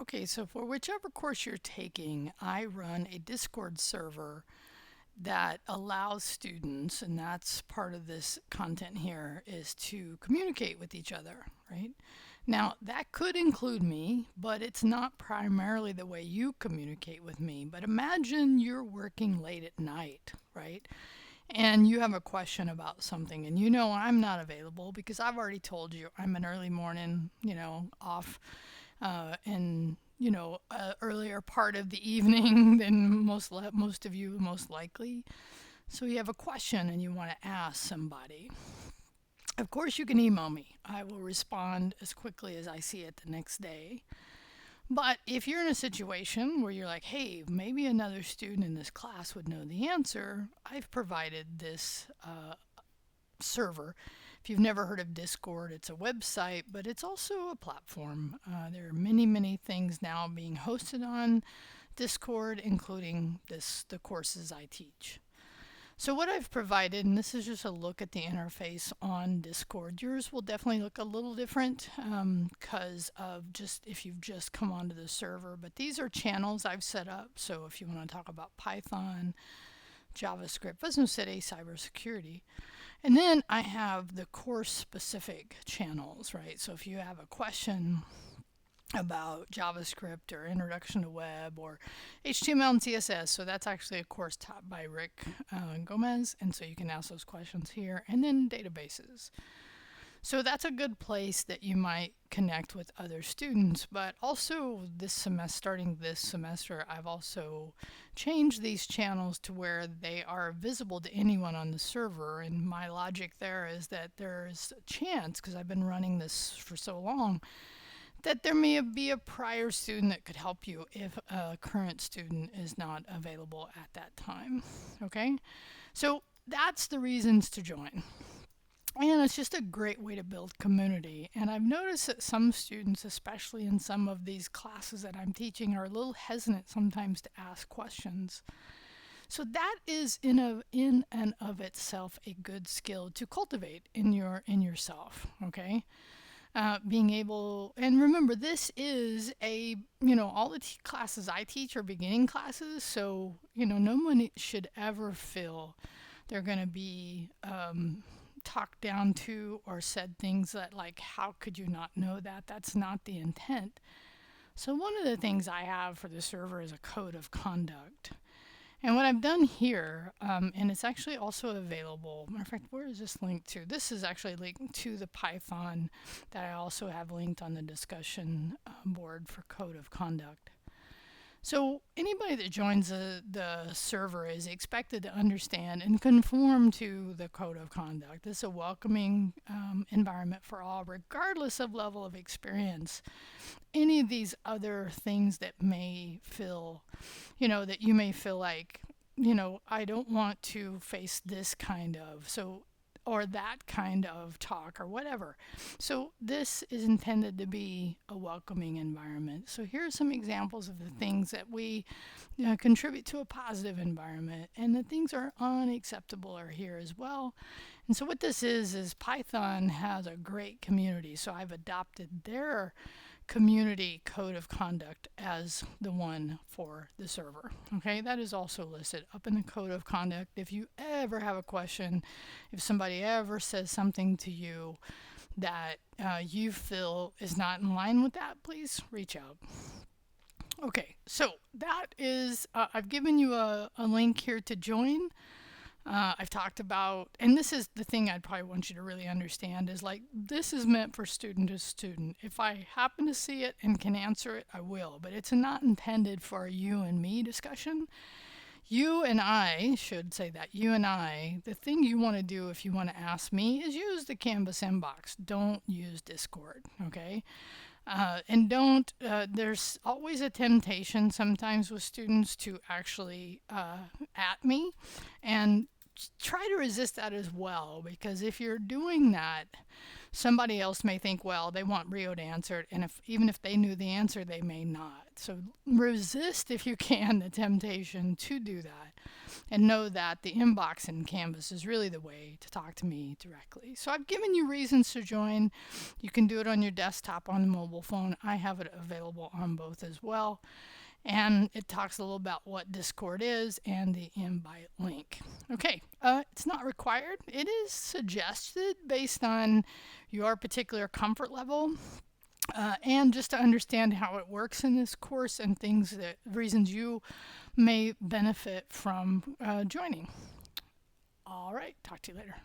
Okay, so for whichever course you're taking, I run a Discord server that allows students, and that's part of this content here, is to communicate with each other, right? Now, that could include me, but it's not primarily the way you communicate with me. But imagine you're working late at night, right? And you have a question about something, and you know I'm not available because I've already told you I'm an early morning, off in earlier part of the evening than most of you most likely. So you have a question and you want to ask somebody. Of course, you can email me. I will respond as quickly as I see it the next day. But if you're in a situation where you're like, hey, maybe another student in this class would know the answer, I've provided this server. If you've never heard of Discord, it's a website, but it's also a platform. There are many, many things now being hosted on Discord, including the courses I teach. So what I've provided, and this is just a look at the interface on Discord. Yours will definitely look a little different because of just if you've just come onto the server. But these are channels I've set up. So if you want to talk about Python, JavaScript, Fresno City, cybersecurity. And then I have the course specific channels, right? So if you have a question about JavaScript or Introduction to Web or HTML and CSS. So that's actually a course taught by Rick Gomez. And so you can ask those questions here. And then databases. So that's a good place that you might connect with other students. But also this semester, starting this semester, I've also changed these channels to where they are visible to anyone on the server. And my logic there is that there's a chance, because I've been running this for so long, that there may be a prior student that could help you if a current student is not available at that time. Okay? So that's the reasons to join. And it's just a great way to build community. And I've noticed that some students, especially in some of these classes that I'm teaching, are a little hesitant sometimes to ask questions. So that is in and of itself a good skill to cultivate in yourself. Okay, being able, and remember, this is all the classes I teach are beginning classes, so no one should ever feel they're going to be talked down to or said things that, like, how could you not know that? That's not the intent. So one of the things I have for the server is a code of conduct. And what I've done here, and it's actually also available. Matter of fact, where is this linked to? This is actually linked to the Python that I also have linked on the discussion board for code of conduct. So anybody that joins the server is expected to understand and conform to the code of conduct. It's a welcoming environment for all, regardless of level of experience. Any of these other things that may feel, that you may feel like, I don't want to face this kind of, so, or that kind of talk or whatever. So this is intended to be a welcoming environment. So here are some examples of the things that we contribute to a positive environment, and the things are unacceptable are here as well. And so what this is Python has a great community. So I've adopted their community code of conduct as the one for the server. Okay, that is also listed up in the code of conduct. If you ever have a question, if somebody ever says something to you that you feel is not in line with that, please reach out. Okay, so that is, I've given you a link here to join. I've talked about, and this is the thing I'd probably want you to really understand is, like, this is meant for student to student. If I happen to see it and can answer it, I will, but it's not intended for a you and me discussion. You and I should say that. You and I, the thing you want to do if you want to ask me is use the Canvas inbox. Don't use Discord, okay? And don't, there's always a temptation sometimes with students to actually at me, and try to resist that as well, because if you're doing that, somebody else may think, well, they want Rio to answer it, and even if they knew the answer, they may not. So resist, if you can, the temptation to do that. and know that the inbox in Canvas is really the way to talk to me directly. So I've given you reasons to join. You can do it on your desktop, on the mobile phone. I have it available on both as well. And it talks a little about what Discord is and the invite link. Okay, it's not required. It is suggested based on your particular comfort level. And just to understand how it works in this course and things that reasons you may benefit from joining. All right, talk to you later.